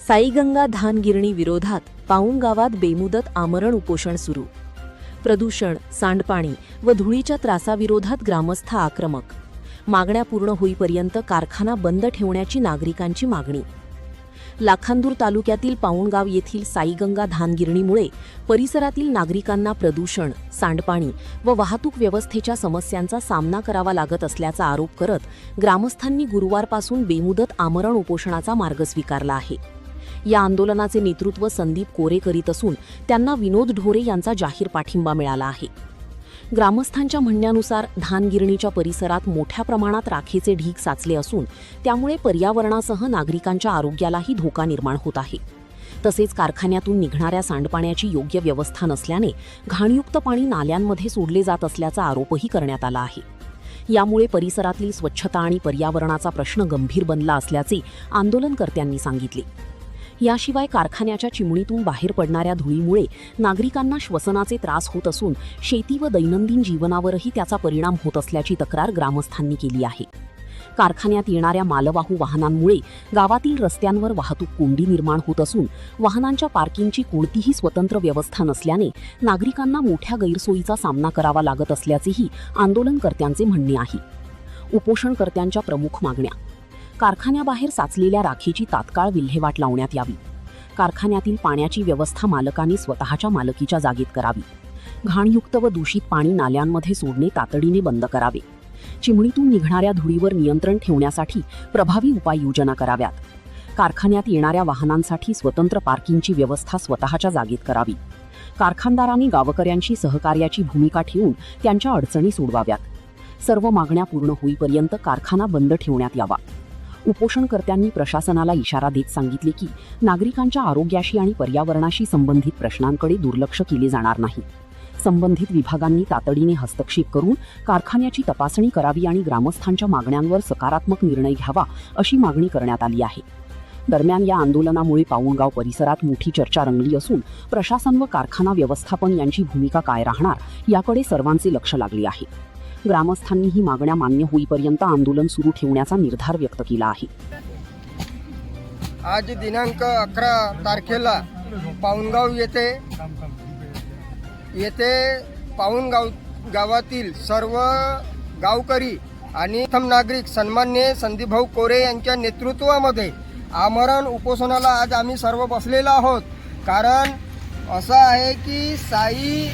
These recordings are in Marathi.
साईगंगा धान गिरणी विरोधात पाऊण गावात बेमुदत आमरण उपोषण सुरू। प्रदूषण, सांडपाणी व धुळीच्या त्रासाविरोधात ग्रामस्थ आक्रमक। मागण्या पूर्ण होईपर्यंत कारखाना बंद ठेवण्याची नागरिकांची मागणी। लाखांदूर तालुक्यातील पाऊणगाव येथील साईगंगा धान गिरणीमुळे परिसरातील नागरिकांना प्रदूषण, सांडपाणी व वाहतूक व्यवस्थेच्या समस्यांचा सामना करावा लागत असल्याचा आरोप करत ग्रामस्थांनी गुरुवारपासून बेमुदत आमरण उपोषणाचा मार्ग स्वीकारला आहे। या आंदोलनाचे नेतृत्व संदीप कोरे करीत असून त्यांना विनोद ढोरे यांचा जाहीर पाठिंबा मिळाला आहे। ग्रामस्थांच्या म्हणण्यानुसार धान गिरणीच्या परिसरात मोठ्या प्रमाणात राखेचे ढीग साचले असून त्यामुळे पर्यावरणासह नागरिकांच्या आरोग्यालाही धोका निर्माण होत आहे। तसेच कारखान्यातून निघणाऱ्या सांडपाण्याची योग्य व्यवस्था नसल्याने घाणयुक्त पाणी नाल्यांमध्ये सोडले जात असल्याचा आरोपही करण्यात आला आहे। यामुळे परिसरातील स्वच्छता आणि पर्यावरणाचा प्रश्न गंभीर बनला असल्याचे आंदोलनकर्त्यांनी सांगितले। याशिवाय कारखान्याच्या चिमणीतून बाहेर पडणाऱ्या धुळीमुळे नागरिकांना श्वसनाचे त्रास होत असून शेती व दैनंदिन जीवनावरही त्याचा परिणाम होत असल्याची तक्रार ग्रामस्थांनी केली आहे। कारखान्यात येणाऱ्या मालवाहू वाहनांमुळे गावातील रस्त्यांवर वाहतूक कोंडी निर्माण होत असून वाहनांच्या पार्किंगची कोणतीही स्वतंत्र व्यवस्था नसल्याने नागरिकांना मोठ्या गैरसोयीचा सामना करावा लागत असल्याचेही आंदोलनकर्त्यांचे म्हणणे आहे। उपोषणकर्त्यांच्या प्रमुख मागण्या: कारखान्याबाहेर साचलेल्या राखेची तात्काळ विल्हेवाट लावण्यात यावी। कारखान्यातील पाण्याची व्यवस्था मालकांनी स्वतःच्या मालकीच्या जागेत करावी। घाणयुक्त व दूषित पाणी नाल्यांमध्ये सोडणे तातडीने बंद करावे। चिमणीतून निघणाऱ्या धुळीवर नियंत्रण ठेवण्यासाठी प्रभावी उपाययोजना कराव्यात। कारखान्यात येणाऱ्या वाहनांसाठी स्वतंत्र पार्किंगची व्यवस्था स्वतःच्या जागेत करावी। कारखानदारांनी गावकऱ्यांशी सहकार्याची भूमिका ठेवून त्यांच्या अडचणी सोडवाव्यात। सर्व मागण्या पूर्ण होईपर्यंत कारखाना बंद ठेवण्यात यावा। उपोषणकर्त्यांनी प्रशासनाला इशारा देत सांगितले की नागरिकांच्या आरोग्याशी आणि पर्यावरणाशी संबंधित प्रश्नांकडे दुर्लक्ष केले जाणार नाही। संबंधित विभागांनी तातडीने हस्तक्षेप करून कारखान्याची तपासणी करावी आणि ग्रामस्थांच्या मागण्यांवर सकारात्मक निर्णय घ्यावा अशी मागणी करण्यात आली आहे। दरम्यान या आंदोलनामुळे पाऊणगाव परिसरात मोठी चर्चा रंगली असून प्रशासन व कारखाना व्यवस्थापन यांची भूमिका काय राहणार याकडे सर्वांचे लक्ष लागले आहे। ग्रामस्थांनी ही मागण्या मान्य होईपर्यंत आंदोलन सुरू ठेवण्याचा निर्धार व्यक्त केला आहे। आज दिनांक 11 तारखेला पाऊणगाव येथे पाऊणगाव गावातील सर्व गावकरी आणि प्रथम नागरिक सन्माननीय संदीपभाऊ कोरे यांच्या नेतृत्वामध्ये आमरण उपोषणाला आज आम्ही सर्व बसलेलो आहोत। कारण असं आहे की साई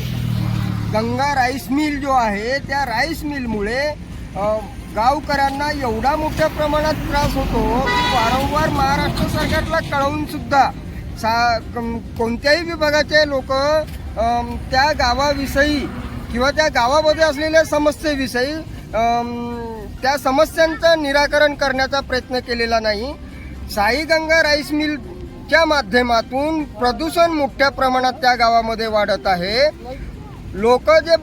गंगा राईस मिल जो आहे त्या राईस मिलमुळे गावकऱ्यांना एवढा मोठ्या प्रमाणात त्रास होतो की वारंवार महाराष्ट्र सरकारला कळवून सुद्धा कोणत्याही विभागाचे लोक त्या गावाविषयी किंवा त्या गावामध्ये असलेल्या समस्येविषयी त्या समस्यांचं निराकरण करण्याचा प्रयत्न केलेला नाही। साईगंगा राईस मिलच्या माध्यमातून प्रदूषण मोठ्या प्रमाणात त्या गावामध्ये वाढत आहे। लोक जे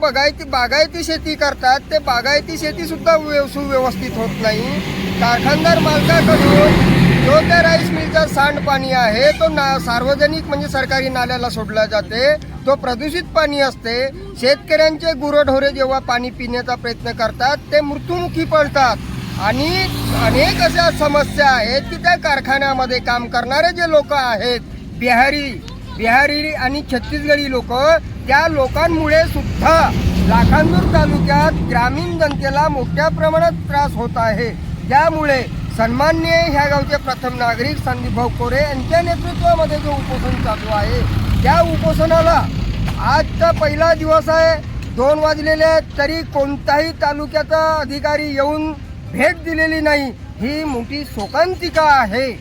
बागायती शेती करतात ते बागायती शेती सुद्धा सुव्यवस्थित होत नाही। कारखानदार मालकाकडून जो त्या राईस मिलचा सांडपाणी आहे तो सार्वजनिक म्हणजे सरकारी नाल्याला सोडला जाते, तो प्रदूषित पाणी असते। शेतकऱ्यांचे गुरंढोरे जेव्हा पाणी पिण्याचा प्रयत्न करतात ते मृत्युमुखी पडतात आणि अनेक अशा समस्या आहेत की त्या कारखान्यामध्ये काम करणारे जे लोक आहेत बिहारी आणि छत्तीसगडी लोक, त्या लोकांमुळे सुद्धा लाखांदूर तालुक्यात ग्रामीण जनतेला मोठ्या प्रमाणात त्रास होत आहे। त्यामुळे सन्माननीय ह्या गावचे प्रथम नागरिक संदीपभाऊ कोरे यांच्या नेतृत्वामध्ये जो उपोषण चालू आहे त्या उपोषणाला आजचा पहिला दिवस आहे। 2 वाजलेले आहेत तरी कोणताही तालुक्याचा अधिकारी येऊन भेट दिलेली नाही। ही मोठी शोकांतिका आहे।